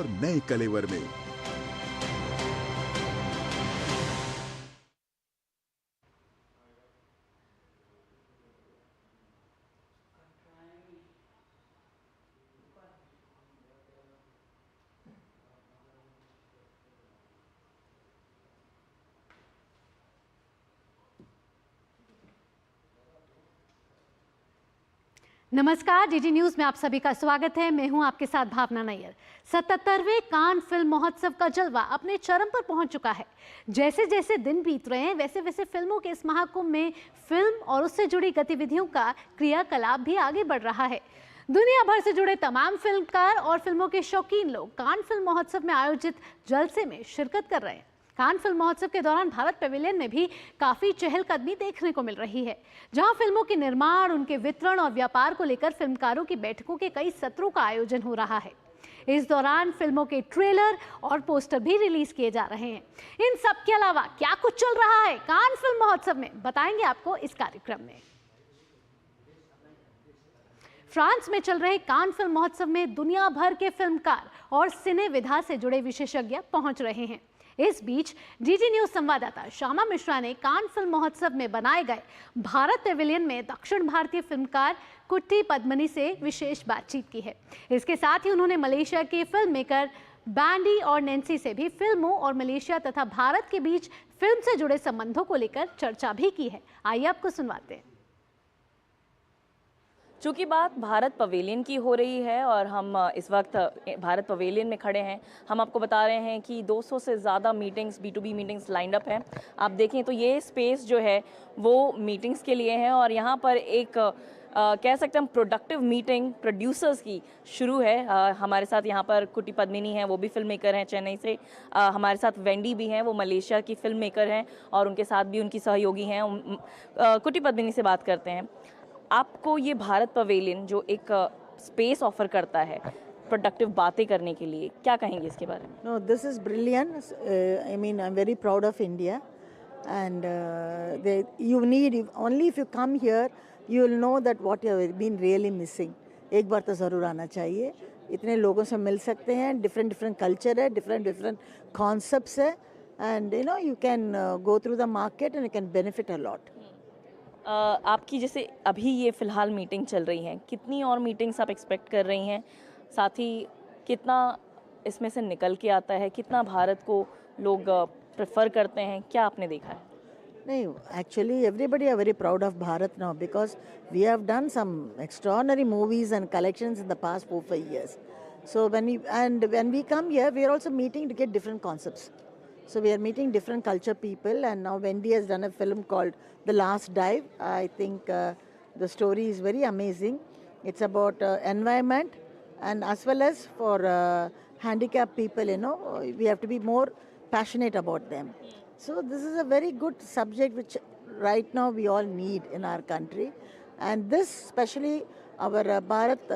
और नए कलेवर में। नमस्कार, डीडी न्यूज में आप सभी का स्वागत है। मैं हूं आपके साथ भावना नैयर। 77वें कान फिल्म महोत्सव का जलवा अपने चरम पर पहुंच चुका है। जैसे जैसे दिन बीत रहे हैं वैसे वैसे फिल्मों के इस महाकुंभ में फिल्म और उससे जुड़ी गतिविधियों का क्रियाकलाप भी आगे बढ़ रहा है। दुनिया भर से जुड़े तमाम फिल्मकार और फिल्मों के शौकीन लोग कान फिल्म महोत्सव में आयोजित जलसे में शिरकत कर रहे हैं। कान फिल्म महोत्सव के दौरान भारत पवेलियन में भी काफी चहलकदमी देखने को मिल रही है, जहां फिल्मों के निर्माण, उनके वितरण और व्यापार को लेकर फिल्मकारों की बैठकों के कई सत्रों का आयोजन हो रहा है। इस दौरान फिल्मों के ट्रेलर और पोस्टर भी रिलीज किए जा रहे हैं। इन सब के अलावा क्या कुछ चल रहा है कान फिल्म महोत्सव में, बताएंगे आपको इस कार्यक्रम में। फ्रांस में चल रहे कान फिल्म महोत्सव में दुनिया भर के फिल्मकार और सिने विधा से जुड़े विशेषज्ञ पहुंच रहे हैं। इस बीच डीडी न्यूज संवाददाता श्यामा मिश्रा ने कान फिल्म महोत्सव में बनाए गए भारत पवेलियन में दक्षिण भारतीय फिल्मकार कुट्टी पद्मनी से विशेष बातचीत की है। इसके साथ ही उन्होंने मलेशिया के फिल्म मेकर बैंडी और नैन्सी से भी फिल्मों और मलेशिया तथा भारत के बीच फिल्म से जुड़े संबंधों को लेकर चर्चा भी की है। आइए आपको सुनवाते हैं। चूँकि बात भारत पवेलियन की हो रही है और हम इस वक्त भारत पवेलियन में खड़े हैं, हम आपको बता रहे हैं कि 200 से ज़्यादा meetings, B2B meetings lined up हैं। आप देखें तो ये स्पेस जो है वो मीटिंग्स के लिए है और यहाँ पर एक कह सकते हैं हम प्रोडक्टिव मीटिंग प्रोड्यूसर्स की शुरू है। हमारे साथ यहाँ पर कुट्टी पद्मिनी हैं, वो भी फिल्म मेकर हैं चेन्नई से। हमारे साथ वेंडी भी हैं, वो मलेशिया की फिल्म मेकर हैं और उनके साथ भी उनकी सहयोगी हैं। कुट्टी पद्मिनी से बात करते हैं। आपको ये भारत पवेलियन जो एक स्पेस ऑफर करता है प्रोडक्टिव बातें करने के लिए, क्या कहेंगे इसके बारे में? No, this is brilliant. I mean, I'm very proud of India, and you need only if you come here, you will know that what you have been really missing. एक बार तो ज़रूर आना चाहिए। इतने लोगों से मिल सकते हैं, different कल्चर है, different कॉन्सेप्ट्स है, and you can go through the market and you can benefit a lot. आपकी जैसे अभी ये फ़िलहाल मीटिंग चल रही हैं, कितनी और मीटिंग्स आप एक्सपेक्ट कर रही हैं? साथ ही कितना इसमें से निकल के आता है, कितना भारत को लोग प्रेफर करते हैं, क्या आपने देखा है? नहीं, actually everybody are very proud of Bharat now because we have done some extraordinary movies and collections in the past 4-5 years. So when we come here, we are also meeting to get different concepts. So we are meeting different culture people, and now Wendy has done a film called The Last Dive. I think the story is very amazing. It's about environment, and as well as for handicapped people, we have to be more passionate about them. So this is a very good subject which right now we all need in our country. And this, especially our Bharat,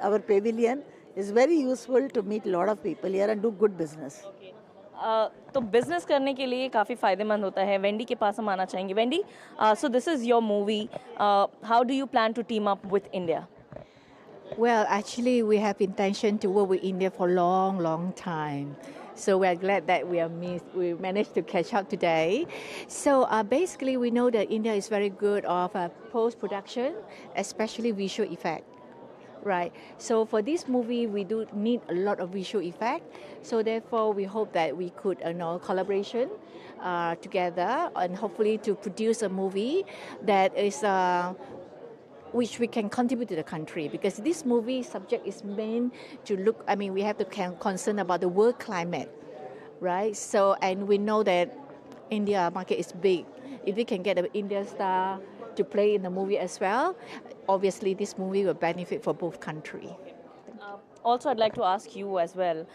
our pavilion, is very useful to meet a lot of people here and do good business. तो business करने के लिए काफ़ी फ़ायदेमंद होता है। Wendy के पास हम आना चाहेंगे। Wendy, so this is your movie, how do you plan to team up with India? Well, actually, we have intention to work with India for long time. So we are glad that we managed to catch up today. So basically, we know that India is very good of post-production, especially visual effect. Right. So for this movie, we do need a lot of visual effect. So therefore, we hope that we could collaboration together and hopefully to produce a movie that is which we can contribute to the country, because this movie subject is meant to look. I mean, we have to concern about the world climate, right? So and we know that India market is big. If we can get an Indian star to play in the movie as well, obviously this movie will benefit for both countries. Also, I'd like to ask you as well,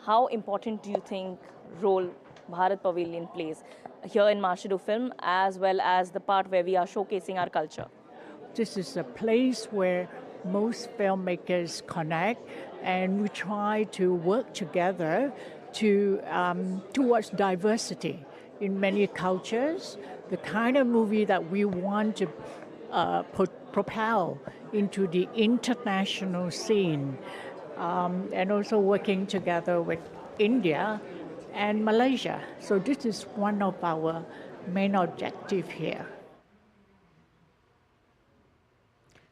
how important do you think role Bharat Pavilion plays here in Marshadow Film, as well as the part where we are showcasing our culture? This is a place where most filmmakers connect, and we try to work together to towards diversity in many cultures. The kind of movie that we want to propel into the international scene and also working together with India and Malaysia. So this is one of our main objective here.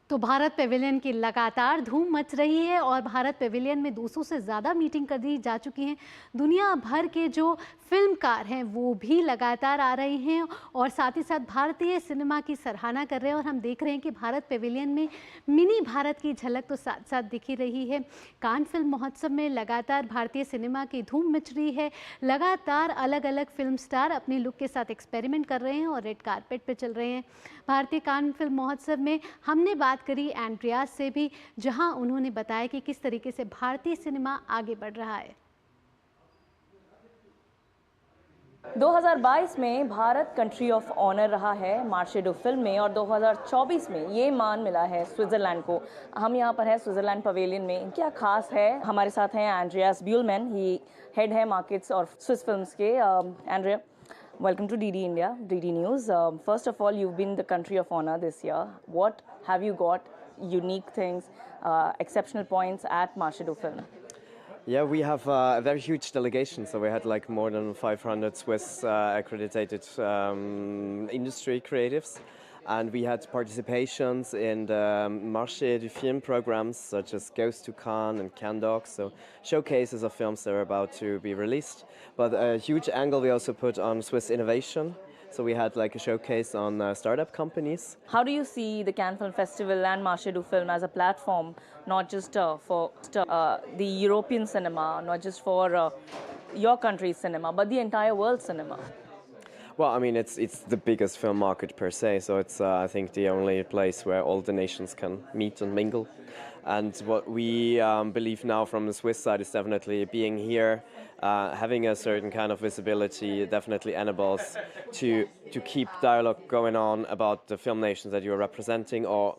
तो Bharat Pavilion की लगातार धूम much रही है और Bharat Pavilion में 200 से ज़्यादा मीटिंग कर दी जा चुकी हैं। दुनिया भर के जो फिल्मकार हैं वो भी लगातार आ रहे हैं और साथ ही साथ भारतीय सिनेमा की सराहना कर रहे हैं और हम देख रहे हैं कि भारत पेविलियन में मिनी भारत की झलक तो साथ साथ दिख ही रही है। कान फिल्म महोत्सव में लगातार भारतीय सिनेमा की धूम मच रही है। लगातार अलग अलग फिल्म स्टार अपने लुक के साथ एक्सपेरिमेंट कर रहे हैं और रेड कारपेट पे चल रहे हैं। भारतीय कान फिल्म महोत्सव में हमने बात करी एंड्रियास से भी, जहां उन्होंने बताया कि किस तरीके से भारतीय सिनेमा आगे बढ़ रहा है। 2022 में भारत कंट्री ऑफ ऑनर रहा है मार्शेडो फिल्म में और 2024 में ये मान मिला है स्विट्ज़रलैंड को। हम यहाँ पर हैं स्विट्ज़रलैंड पवेलियन में। क्या खास है? हमारे साथ हैं एंड्रियास ब्यूलमैन, ही हेड है मार्केट्स और स्विस फिल्म्स के। Andrea, welcome to DD India, DD News. First of all, you've been the country of honor this year. What have you got unique things, exceptional points at Marshedo Film? Yeah, we have a very huge delegation, so we had like more than 500 Swiss accredited industry creatives. And we had participations in the Marché du Film programs such as Ghost to Cannes and Cannes Docs, so showcases of films that are about to be released. But a huge angle we also put on Swiss innovation. So we had like a showcase on startup companies. How do you see the Cannes Film Festival and Marché du Film as a platform, not just for the European cinema, not just for your country's cinema, but the entire world cinema? Well, I mean, it's the biggest film market per se, so it's I think the only place where all the nations can meet and mingle. And what we believe now from the Swiss side is definitely being here, having a certain kind of visibility definitely enables to keep dialogue going on about the film nations that you're representing, or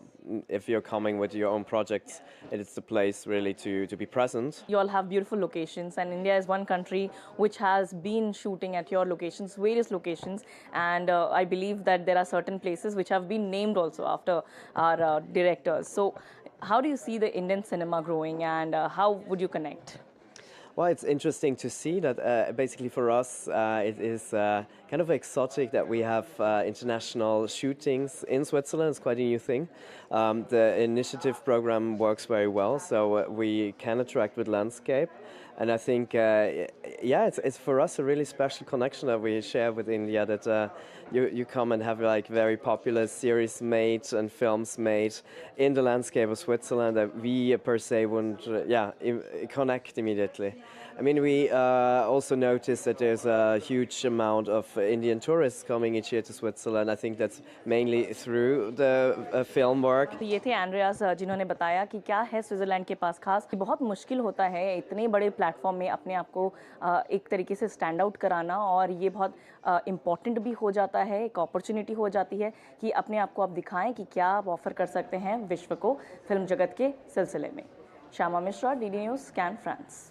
if you're coming with your own projects, it's the place really to be present. You all have beautiful locations, and India is one country which has been shooting at your locations, various locations, and I believe that there are certain places which have been named also after our directors. So how do you see the Indian cinema growing, and how would you connect? Well, it's interesting to see that basically for us it is kind of exotic that we have international shootings in Switzerland. It's quite a new thing. The initiative program works very well, so we can attract with landscape. And I think, yeah, it's for us a really special connection that we share with India, that you come and have like very popular series made and films made in the landscape of Switzerland that we per se wouldn't, connect immediately. I mean, we also notice that there's a huge amount of Indian tourists coming each year to Switzerland. I think that's mainly through the film work. तो ये थे Andreas जिन्होंने बताया कि क्या है Switzerland के पास खास। बहुत मुश्किल होता है इतने बड़े प्लेटफॉर्म में अपने आप को एक तरीके से स्टैंड आउट कराना, और ये बहुत इम्पॉर्टेंट भी हो जाता है, एक अपॉर्चुनिटी हो जाती है कि अपने आप को आप दिखाएं कि क्या आप ऑफर कर सकते हैं विश्व को फिल्म जगत के सिलसिले में। Shyama Mishra, DD news, can, France.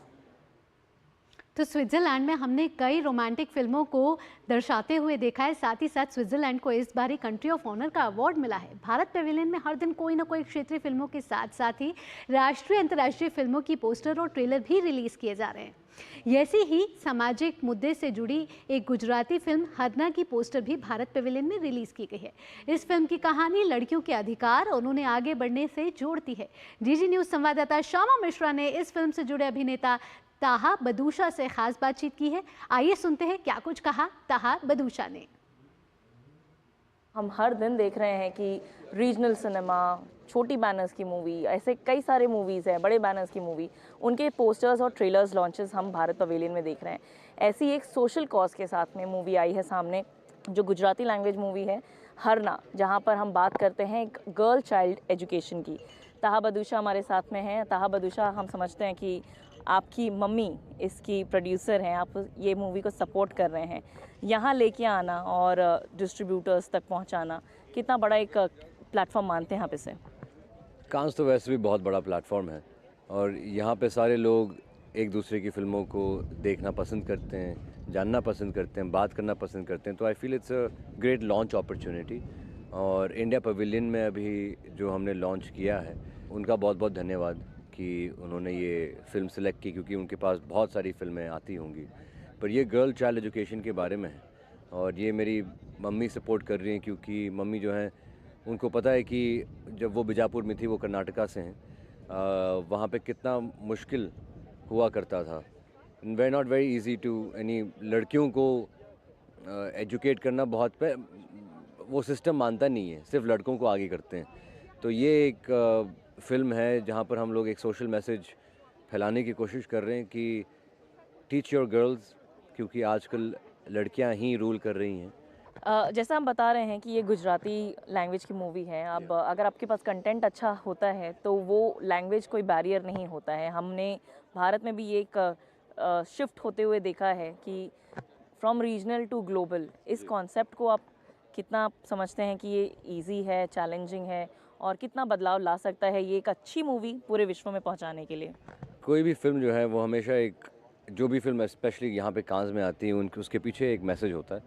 तो स्विट्ज़रलैंड में हमने कई रोमांटिक फिल्मों को दर्शाते हुए देखा है। साथ ही साथ स्विट्ज़रलैंड को इस बार ही कंट्री ऑफ ऑनर का अवार्ड मिला है। भारत पेविलियन में हर दिन कोई ना कोई क्षेत्रीय फिल्मों के साथ साथ ही राष्ट्रीय अंतर्राष्ट्रीय फिल्मों की पोस्टर और ट्रेलर भी रिलीज़ किए जा रहे हैं। ऐसी ही सामाजिक मुद्दे से जुड़ी एक गुजराती फिल्म हरना की पोस्टर भी भारत पेविलियन में रिलीज़ की गई है। इस फिल्म की कहानी लड़कियों के अधिकार और उन्हें आगे बढ़ने से जोड़ती है। DD न्यूज़ संवाददाता श्यामा मिश्रा ने इस फिल्म से जुड़े अभिनेता ताहा बदूशा से खास बातचीत की है। आइए सुनते हैं क्या कुछ कहा ताहा बदूशा ने। हम हर दिन देख रहे हैं कि रीजनल सिनेमा, छोटी बैनर्स की मूवी, ऐसे कई सारे मूवीज़ हैं, बड़े बैनर्स की मूवी, उनके पोस्टर्स और ट्रेलर्स लॉन्चेस हम भारत पवेलियन में देख रहे हैं। ऐसी एक सोशल कॉज के साथ में मूवी आई है सामने, जो गुजराती लैंग्वेज मूवी है हरना, जहाँ पर हम बात करते हैं एक गर्ल चाइल्ड एजुकेशन की। ताहा बदूशा हमारे साथ में हैं। ताहा बदूशा, हम समझते हैं कि आपकी मम्मी इसकी प्रोड्यूसर हैं, आप ये मूवी को सपोर्ट कर रहे हैं। यहाँ लेके आना और डिस्ट्रीब्यूटर्स तक पहुँचाना कितना बड़ा एक प्लेटफॉर्म मानते हैं आप इसे? कांस तो वैसे भी बहुत बड़ा प्लेटफॉर्म है और यहाँ पे सारे लोग एक दूसरे की फिल्मों को देखना पसंद करते हैं, जानना पसंद करते हैं, बात करना पसंद करते हैं। तो I feel it's a great launch opportunity. और इंडिया पवेलियन में अभी जो हमने लॉन्च किया है, उनका बहुत बहुत धन्यवाद कि उन्होंने ये फ़िल्म सेलेक्ट की, क्योंकि उनके पास बहुत सारी फ़िल्में आती होंगी, पर ये गर्ल चाइल्ड एजुकेशन के बारे में है। और ये मेरी मम्मी सपोर्ट कर रही हैं, क्योंकि मम्मी जो हैं उनको पता है कि जब वो बीजापुर में थी, वो कर्नाटका से हैं, वहाँ पे कितना मुश्किल हुआ करता था। Very not very easy to यानी लड़कियों को एजुकेट करना वो सिस्टम मानता नहीं है, सिर्फ लड़कों को आगे करते हैं। तो ये एक फ़िल्म है जहाँ पर हम लोग एक सोशल मैसेज फैलाने की कोशिश कर रहे हैं कि टीच योर गर्ल्स, क्योंकि आजकल लड़कियाँ ही रूल कर रही हैं। जैसा हम बता रहे हैं कि ये गुजराती लैंग्वेज की मूवी है। अब अगर आपके पास कंटेंट अच्छा होता है तो वो लैंग्वेज कोई बैरियर नहीं होता है। हमने भारत में भी ये एक शिफ्ट होते हुए देखा है कि फ्रॉम रीजनल टू ग्लोबल, इस कॉन्सेप्ट को आप कितना समझते हैं कि ये इजी है, चैलेंजिंग है, और कितना बदलाव ला सकता है ये एक अच्छी मूवी पूरे विश्व में पहुंचाने के लिए? कोई भी फिल्म जो है वो हमेशा जो भी फिल्म स्पेशली यहाँ पे कांस में आती है उसके पीछे एक मैसेज होता है,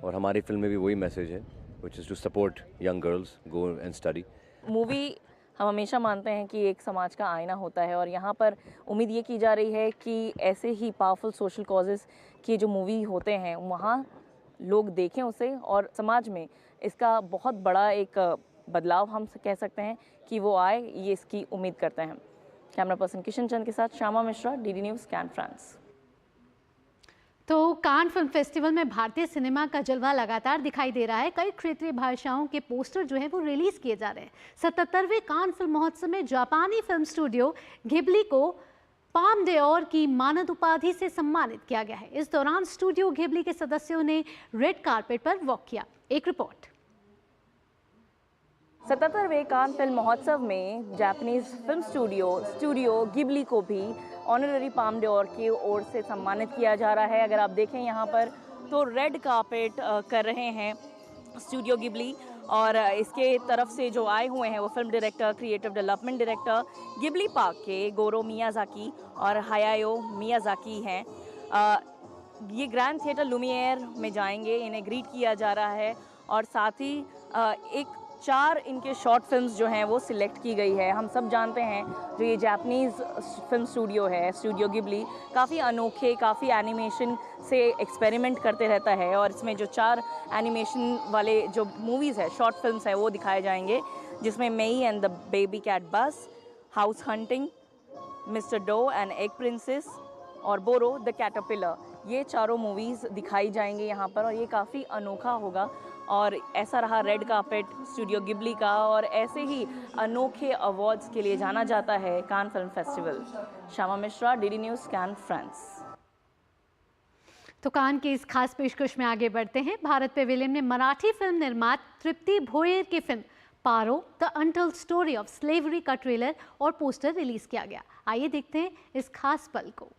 और हमारी फिल्म में भी वही मैसेज है, which is to support young girls go and study. Movie हम हमेशा मानते हैं कि एक समाज का आईना होता है, और यहाँ पर उम्मीद ये की जा रही है कि ऐसे ही पावरफुल सोशल कॉजेज़ की जो मूवी होते हैं वहाँ लोग देखें उसे, और समाज में इसका बहुत बड़ा एक बदलाव हम कह सकते हैं कि वो आए, ये इसकी उम्मीद करते हैं। कैमरा पर्सन किशन चंद के साथ Shyama Mishra, DD news, can, France. तो कान फिल्म फेस्टिवल में भारतीय सिनेमा का जलवा लगातार दिखाई दे रहा है। कई क्षेत्रीय भाषाओं के पोस्टर जो है वो रिलीज किए जा रहे हैं। 77वें कान फिल्म महोत्सव में जापानी फिल्म स्टूडियो घिबली को पाम डे-ओर की मानद उपाधि से सम्मानित किया गया है। इस दौरान स्टूडियो घिबली के सदस्यों ने रेड कारपेट पर वॉक किया। एक रिपोर्ट। 77वें कान फिल्म महोत्सव में जापानीज फिल्म स्टूडियो घिबली को भी ऑनररी पाम डे-ओर की ओर से सम्मानित किया जा रहा है। अगर आप देखें यहाँ पर तो रेड कारपेट कर रहे हैं स्टूडियो घिबली, और इसके तरफ से जो आए हुए हैं वो film director, creative development director Ghibli park के गोरो मियाजाकी और हायायो मियाजाकी हैं। ये ग्रैंड थिएटर लुमियर में जाएंगे, इन्हें ग्रीट किया जा रहा है, और साथ ही एक 4 इनके शॉर्ट फिल्म्स जो हैं वो सिलेक्ट की गई है। हम सब जानते हैं जो ये जापानीज़ फिल्म स्टूडियो है, स्टूडियो घिबली, काफ़ी अनोखे, काफ़ी एनिमेशन से एक्सपेरिमेंट करते रहता है, और इसमें जो 4 एनिमेशन वाले जो मूवीज़ है, शॉर्ट फिल्म्स है, वो दिखाए जाएंगे, जिसमें Mei and the baby cat bus, house hunting, mister Dough and egg princess और बोरो द कैटरपिलर, ये चारों मूवीज़ दिखाई जाएंगी यहाँ पर, और ये काफ़ी अनोखा होगा। और ऐसा रहा रेड कार्पेट स्टूडियो घिबली का, और ऐसे ही अनोखे अवार्ड्स के लिए जाना जाता है Cannes film festival. Shyama Mishra, DD news, can, France. तो कान की इस खास पेशकश में आगे बढ़ते हैं। भारत पेविलियन में मराठी फिल्म निर्माता तृप्ति भोयर की film Paro the untold story of slavery का ट्रेलर और पोस्टर रिलीज किया गया। आइए देखते हैं इस खास पल को।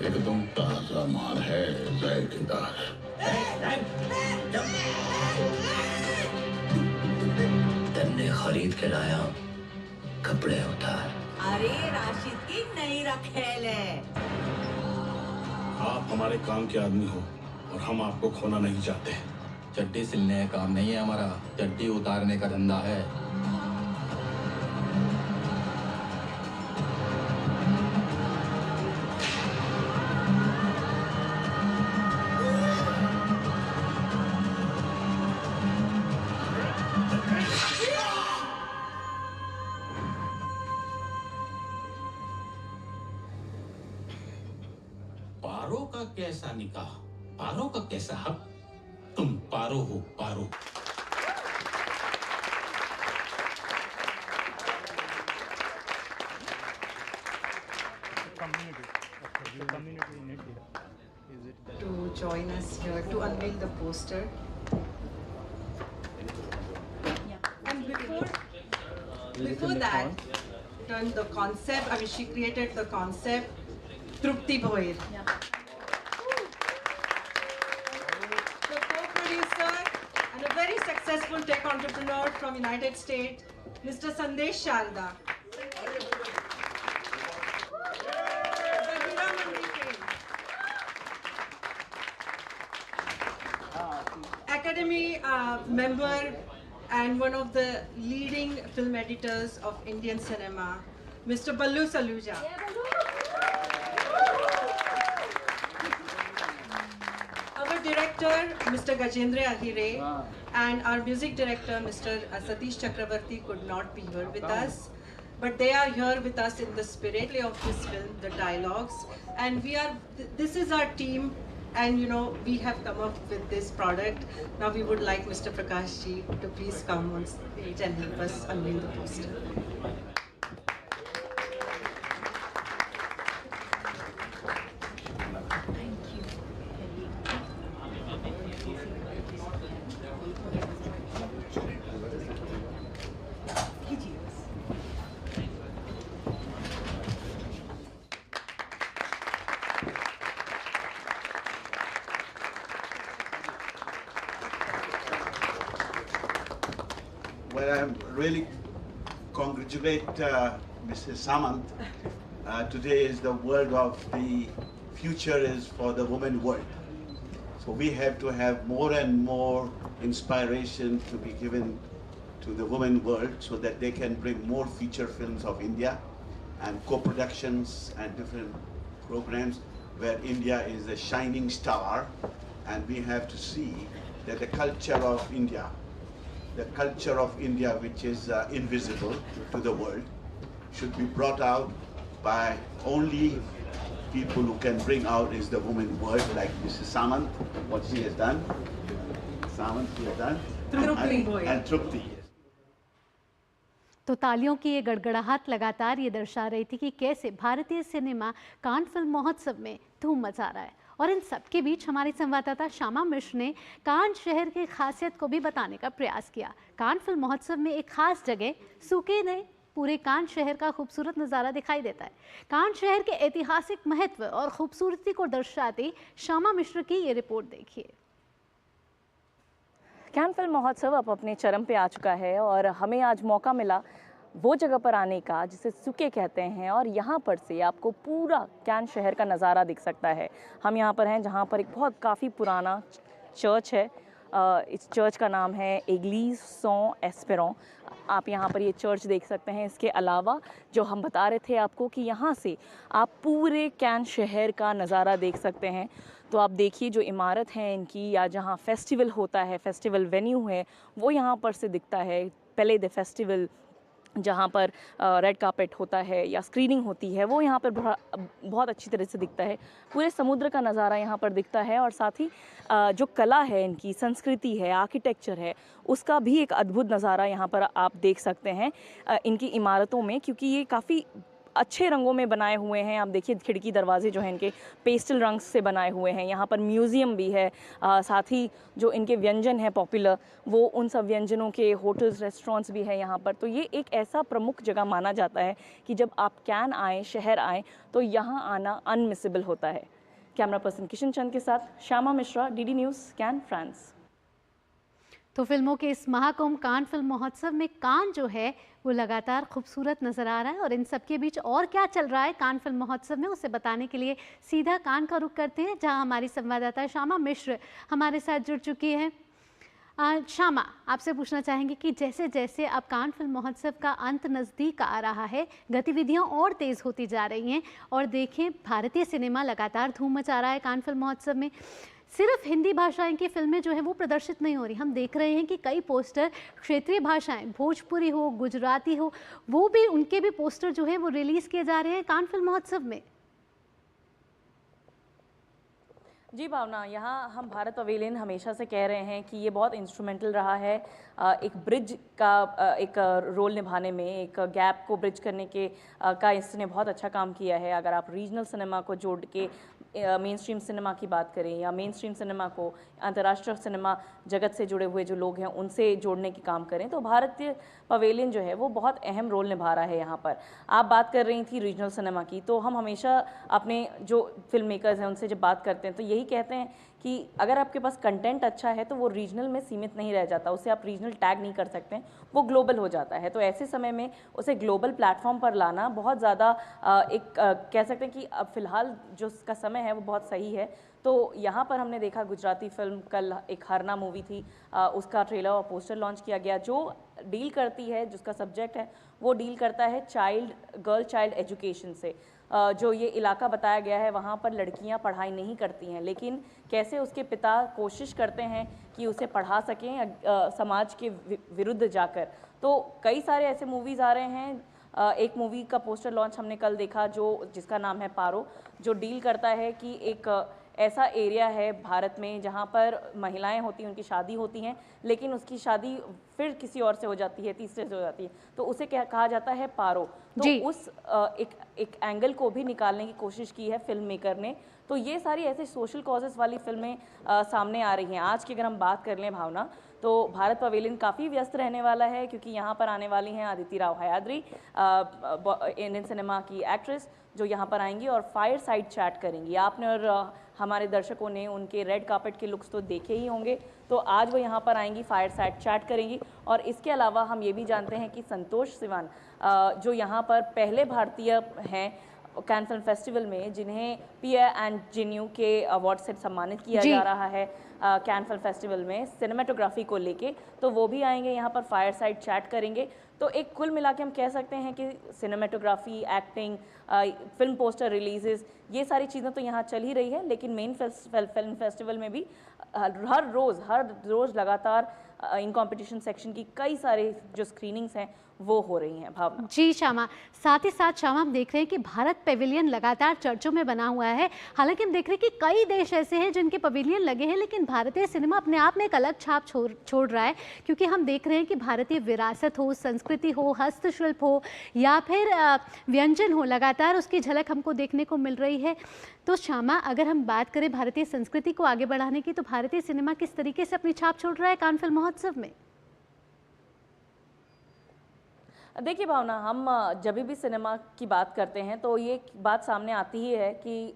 एकदम ताजा माल है, जायकेदार। तन्ने खरीद के लाया कपड़े उतार। अरे राशिद की नई रखेल है। आप हमारे काम के आदमी हो और हम आपको खोना नहीं चाहते। चड्डी सिलने का काम नहीं है हमारा, चड्डी उतारने का धंधा है। पारो का कैसा निकाह, पारो का कैसा हक, तुम पारो हो पारो। To join us here to unveil the poster. And before that, done the concept. I mean, she created the concept. Trupti Bhoir. The co-producer and a very successful tech entrepreneur from United States, Mr. Sandesh Sharda. Academy member and one of the leading film editors of Indian cinema, Mr. Ballu Saluja. Our director, Mr. Gajendra Ahire, and our music director, Mr. Satish Chakravarti, could not be here with us, but they are here with us in the spirit of this film, the dialogues, and this is our team, and we have come up with this product. Now we would like Mr. Prakash ji to please come on stage and help us unveil the poster. Well, I really congratulate Mrs. Samant. Today is the world of the future is for the women world. So we have to have more and more inspiration to be given to the women world so that they can bring more feature films of India and co-productions and different programs where India is a shining star, and we have to see that the culture of India, which is invisible to the world, should be brought out by only people who can bring out is the woman world, like Mrs. Samant, what she has done. And Trupti. तो तालियों की ये गड़गड़ाहट लगातार ये दर्शा रही थी कि कैसे भारतीय सिनेमा कान फिल्म महोत्सव में धूम मचा रहा है। और इन सबके बीच हमारी संवाददाता श्यामा मिश्र ने कान शहर की खासियत को भी बताने का प्रयास किया। कान फिल्म महोत्सव में एक खास जगह सूके ने पूरे कान शहर का खूबसूरत नज़ारा दिखाई देता है। कान शहर के ऐतिहासिक महत्व और खूबसूरती को दर्शाती श्यामा मिश्र की ये रिपोर्ट देखिए। कान फिल्म महोत्सव अब अपने चरम पे आ चुका है और हमें आज मौका मिला वो जगह पर आने का जिसे सुके कहते हैं, और यहाँ पर से आपको पूरा कान शहर का नज़ारा दिख सकता है। हम यहाँ पर हैं जहाँ पर एक काफ़ी पुराना चर्च है। इस चर्च का नाम है एग्लीस सॉ एस्पेरों। आप यहाँ पर ये चर्च देख सकते हैं। इसके अलावा जो हम बता रहे थे आपको कि यहाँ से आप पूरे कान शहर का नज़ारा देख सकते हैं। तो आप देखिए जो इमारत है इनकी, या जहाँ फेस्टिवल होता है, फेस्टिवल वेन्यू है, वो यहाँ पर से दिखता है। पहले द फेस्टिवल जहाँ पर रेड कार्पेट होता है या स्क्रीनिंग होती है, वो यहाँ पर बहुत अच्छी तरह से दिखता है। पूरे समुद्र का नज़ारा यहाँ पर दिखता है, और साथ ही जो कला है इनकी, संस्कृति है, आर्किटेक्चर है, उसका भी एक अद्भुत नज़ारा यहाँ पर आप देख सकते हैं इनकी इमारतों में, क्योंकि ये काफ़ी अच्छे रंगों में बनाए हुए हैं। आप देखिए खिड़की दरवाजे जो हैं इनके पेस्टल रंग से बनाए हुए हैं। यहाँ पर म्यूज़ियम भी है, साथ ही जो इनके व्यंजन हैं पॉपुलर, वो उन सब व्यंजनों के होटल्स, रेस्टोरेंट्स भी हैं यहाँ पर। तो ये एक ऐसा प्रमुख जगह माना जाता है कि जब आप कान आएँ, शहर आएँ, तो यहाँ आना अनमिसेबल होता है। कैमरा पर्सन किशन चंद के साथ श्यामा मिश्रा, डीडी न्यूज़, कान, फ्रांस। तो फिल्मों के इस महाकुंभ कान फिल्म महोत्सव में कान जो है वो लगातार खूबसूरत नज़र आ रहा है, और इन सब के बीच और क्या चल रहा है कान फिल्म महोत्सव में, उसे बताने के लिए सीधा कान का रुख करते हैं, जहां हमारी संवाददाता श्यामा मिश्र हमारे साथ जुड़ चुकी हैं। श्यामा, आपसे पूछना चाहेंगे कि जैसे जैसे अब कान फिल्म महोत्सव का अंत नज़दीक आ रहा है, गतिविधियां और तेज़ होती जा रही हैं, और देखें भारतीय सिनेमा लगातार धूम मचा रहा है कान फिल्म महोत्सव में। सिर्फ हिंदी भाषाएं की फिल्में जो हैं वो प्रदर्शित नहीं हो रही, हम देख रहे हैं कि कई पोस्टर क्षेत्रीय भाषाएं, भोजपुरी हो, गुजराती हो, वो भी उनके भी पोस्टर जो है वो रिलीज़ किए जा रहे हैं कान फिल्म महोत्सव में। जी भावना, यहाँ हम भारत पवेलियन हमेशा से कह रहे हैं कि ये बहुत इंस्ट्रूमेंटल रहा है एक ब्रिज का एक रोल निभाने में, एक गैप को ब्रिज करने के का इसने बहुत अच्छा काम किया है। अगर आप रीजनल सिनेमा को जोड़ के मेन स्ट्रीम सिनेमा की बात करें, या मेन स्ट्रीम सिनेमा को अंतर्राष्ट्रीय सिनेमा जगत से जुड़े हुए जो लोग हैं उनसे जोड़ने की काम करें, तो भारतीय पवेलियन जो है वो बहुत अहम रोल निभा रहा है यहाँ पर। आप बात कर रही थी रीजनल सिनेमा की, तो हम हमेशा अपने जो फिल्म मेकर्स हैं उनसे जब बात करते हैं तो यही कहते हैं कि अगर आपके पास कंटेंट अच्छा है तो वो रीजनल में सीमित नहीं रह जाता, उसे आप रीजनल टैग नहीं कर सकते, वो ग्लोबल हो जाता है। तो ऐसे समय में उसे ग्लोबल प्लेटफॉर्म पर लाना बहुत ज़्यादा कह सकते हैं कि अब फ़िलहाल जो उसका समय है वो बहुत सही है। तो तो यहाँ पर हमने देखा गुजराती फिल्म कल एक हरना मूवी थी, उसका ट्रेलर और पोस्टर लॉन्च किया गया, जो डील करती है, जिसका सब्जेक्ट है वो डील करता है गर्ल चाइल्ड एजुकेशन से। जो ये इलाका बताया गया है वहाँ पर लड़कियाँ पढ़ाई नहीं करती हैं, लेकिन कैसे उसके पिता कोशिश करते हैं कि उसे पढ़ा सकें समाज के विरुद्ध जाकर। तो कई सारे ऐसे मूवीज़ आ रहे हैं। एक मूवी का पोस्टर लॉन्च हमने कल देखा जिसका नाम है पारो, जो डील करता है कि एक ऐसा एरिया है भारत में जहाँ पर महिलाएं होती हैं, उनकी शादी होती हैं, लेकिन उसकी शादी फिर किसी और से हो जाती है, तीसरे से हो जाती है, तो उसे कहा जाता है पारो। तो उस एक एंगल को भी निकालने की कोशिश की है फिल्म मेकर ने। तो ये सारी ऐसे सोशल कॉजेस वाली फिल्में सामने आ रही हैं। आज की अगर हम बात कर लें भावना, तो भारत पवेलियन काफ़ी व्यस्त रहने वाला है, क्योंकि यहाँ पर आने वाली हैं अदिति राव हयाद्री, इंडियन सिनेमा की एक्ट्रेस, जो यहाँ पर आएंगी और फायर साइड चैट करेंगी। आपने और हमारे दर्शकों ने उनके रेड कार्पेट के लुक्स तो देखे ही होंगे, तो आज वो यहाँ पर आएंगी, फायर साइड चैट करेंगी। और इसके अलावा हम ये भी जानते हैं कि संतोष सिवान, जो यहाँ पर पहले भारतीय हैं कैन फिल्म फेस्टिवल में, जिन्हें पियर एंड जिन्यू के अवार्ड से सम्मानित किया जा रहा है कैन फिल्म फेस्टिवल में सिनेमेटोग्राफी को लेके, तो वो भी आएंगे यहाँ पर, फायर साइड चैट करेंगे। तो एक कुल मिला के हम कह सकते हैं कि cinematography, acting, film poster releases, ये सारी चीज़ें तो यहाँ चल ही रही है, लेकिन मेन फिल्म फेस्टिवल में भी हर रोज़ लगातार इन कंपटीशन सेक्शन की कई सारे जो स्क्रीनिंग्स हैं वो हो रही हैं। भावना जी श्यामा, साथ ही साथ श्यामा हम देख रहे हैं कि भारत पवेलियन लगातार चर्चों में बना हुआ है। हालांकि हम देख रहे हैं कि कई देश ऐसे हैं जिनके पवेलियन लगे हैं, लेकिन भारतीय सिनेमा अपने आप में एक अलग छाप छोड़ रहा है, क्योंकि हम देख रहे हैं कि भारतीय विरासत हो, संस्कृति हो, हस्तशिल्प हो या फिर व्यंजन हो, लगातार उसकी झलक हमको देखने को मिल रही है। तो श्यामा, अगर हम बात करें भारतीय संस्कृति को आगे बढ़ाने की, तो भारतीय सिनेमा किस तरीके से अपनी छाप छोड़ रहा है कान फिल्म महोत्सव में? देखिए भावना, हम जब भी सिनेमा की बात करते हैं तो ये बात सामने आती ही है कि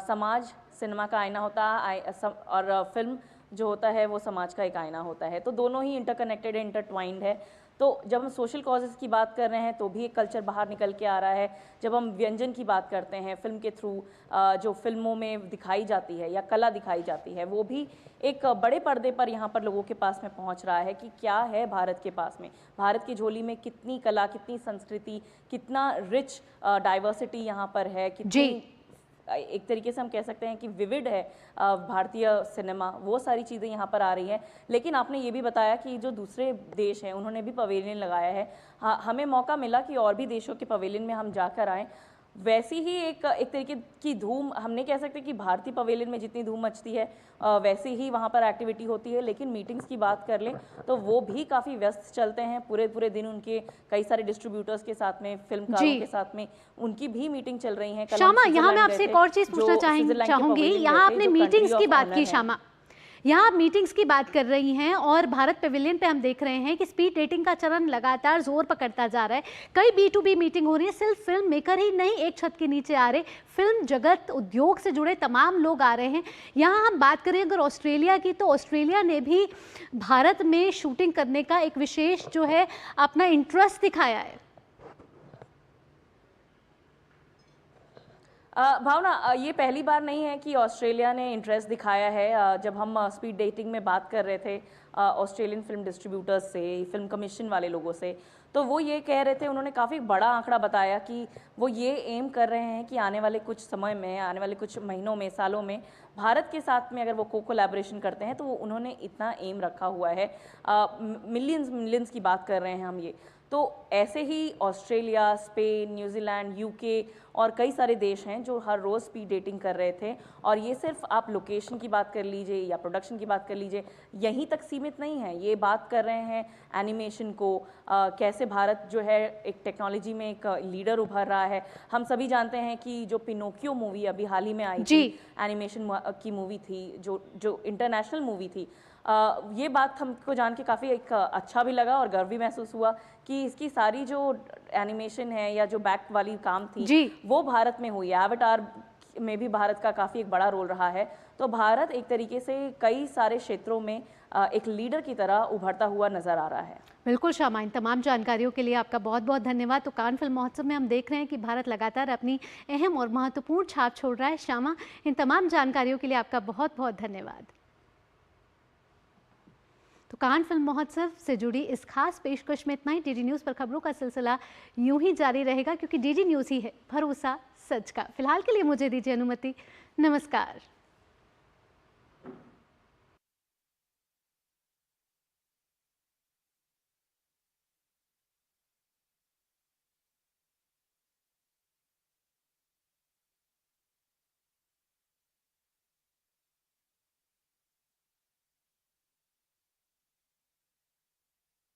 समाज सिनेमा का आईना होता है और फिल्म जो होता है वो समाज का एक आईना होता है। तो दोनों ही इंटरकनेक्टेड है, इंटरट्वाइंड है। तो जब हम सोशल कॉजेज़ की बात कर रहे हैं तो भी एक कल्चर बाहर निकल के आ रहा है। जब हम व्यंजन की बात करते हैं, फिल्म के थ्रू जो फिल्मों में दिखाई जाती है या कला दिखाई जाती है, वो भी एक बड़े पर्दे पर यहाँ पर लोगों के पास में पहुँच रहा है कि क्या है भारत के पास में, भारत की झोली में कितनी कला, कितनी संस्कृति, कितना रिच डाइवर्सिटी यहाँ पर है, कितनी एक तरीके से हम कह सकते हैं कि विविड है भारतीय सिनेमा। वो सारी चीज़ें यहाँ पर आ रही हैं। लेकिन आपने ये भी बताया कि जो दूसरे देश हैं उन्होंने भी पवेलियन लगाया है। हाँ, हमें मौका मिला कि और भी देशों के पवेलियन में हम जाकर आएँ। वैसी ही एक तरीके की धूम, हमने कह सकते हैं कि भारतीय पवेलियन में जितनी धूम मचती है वैसे ही वहाँ पर एक्टिविटी होती है। लेकिन मीटिंग्स की बात कर लें तो वो भी काफ़ी व्यस्त चलते हैं। पूरे दिन उनके कई सारे डिस्ट्रीब्यूटर्स के साथ में, फिल्मकारों के साथ में उनकी भी मीटिंग चल रही है। श्यामा, यहाँ मैं आपसे एक और चीज़ पूछना चाहूँगी। यहाँ आपने मीटिंग्स की बात की श्यामा, यहाँ आप मीटिंग्स की बात कर रही हैं और भारत पवेलियन पे हम देख रहे हैं कि स्पीड डेटिंग का चलन लगातार जोर पकड़ता जा रहा है। कई B2B मीटिंग हो रही है, सिर्फ फिल्म मेकर ही नहीं एक छत के नीचे आ रहे, फिल्म जगत, उद्योग से जुड़े तमाम लोग आ रहे हैं। यहाँ हम बात करें अगर ऑस्ट्रेलिया की, तो ऑस्ट्रेलिया ने भी भारत में शूटिंग करने का एक विशेष जो है अपना इंटरेस्ट दिखाया है। भावना, ये पहली बार नहीं है कि ऑस्ट्रेलिया ने इंटरेस्ट दिखाया है। जब हम स्पीड डेटिंग में बात कर रहे थे ऑस्ट्रेलियन फिल्म डिस्ट्रीब्यूटर्स से, फिल्म कमीशन वाले लोगों से, तो वो ये कह रहे थे, उन्होंने काफ़ी बड़ा आंकड़ा बताया कि वो ये एम कर रहे हैं कि आने वाले कुछ समय में, आने वाले कुछ महीनों में, सालों में भारत के साथ में अगर वो कोलैबोरेशन करते हैं तो वो उन्होंने इतना एम रखा हुआ है। मिलियंस की बात कर रहे हैं हम ये। तो ऐसे ही ऑस्ट्रेलिया, स्पेन, न्यूजीलैंड, यूके और कई सारे देश हैं जो हर रोज़ स्पीड डेटिंग कर रहे थे। और ये सिर्फ आप लोकेशन की बात कर लीजिए या प्रोडक्शन की बात कर लीजिए, यहीं तक सीमित नहीं है। ये बात कर रहे हैं एनिमेशन को, कैसे भारत जो है एक टेक्नोलॉजी में एक लीडर उभर रहा है। हम सभी जानते हैं कि जो पिनोकियो मूवी अभी हाल ही में आई थी, एनिमेशन की मूवी थी, जो इंटरनेशनल मूवी थी, ये बात हमको जान के काफ़ी एक अच्छा भी लगा और गर्व भी महसूस हुआ कि इसकी सारी जो एनिमेशन है या जो बैक वाली काम थी वो भारत में हुई। एवाटार में भी भारत का काफ़ी एक बड़ा रोल रहा है। तो भारत एक तरीके से कई सारे क्षेत्रों में एक लीडर की तरह उभरता हुआ नज़र आ रहा है। बिल्कुल श्यामा, इन तमाम जानकारियों के लिए आपका बहुत बहुत धन्यवाद। तो कान फिल्म महोत्सव में हम देख रहे हैं कि भारत लगातार अपनी अहम और महत्वपूर्ण छाप छोड़ रहा है। श्यामा, इन तमाम जानकारियों के लिए आपका बहुत बहुत धन्यवाद। तो कान फिल्म महोत्सव से जुड़ी इस खास पेशकश में इतना ही। डीडी न्यूज़ पर खबरों का सिलसिला यूं ही जारी रहेगा, क्योंकि डीडी न्यूज़ ही है भरोसा सच का। फिलहाल के लिए मुझे दीजिए अनुमति। नमस्कार।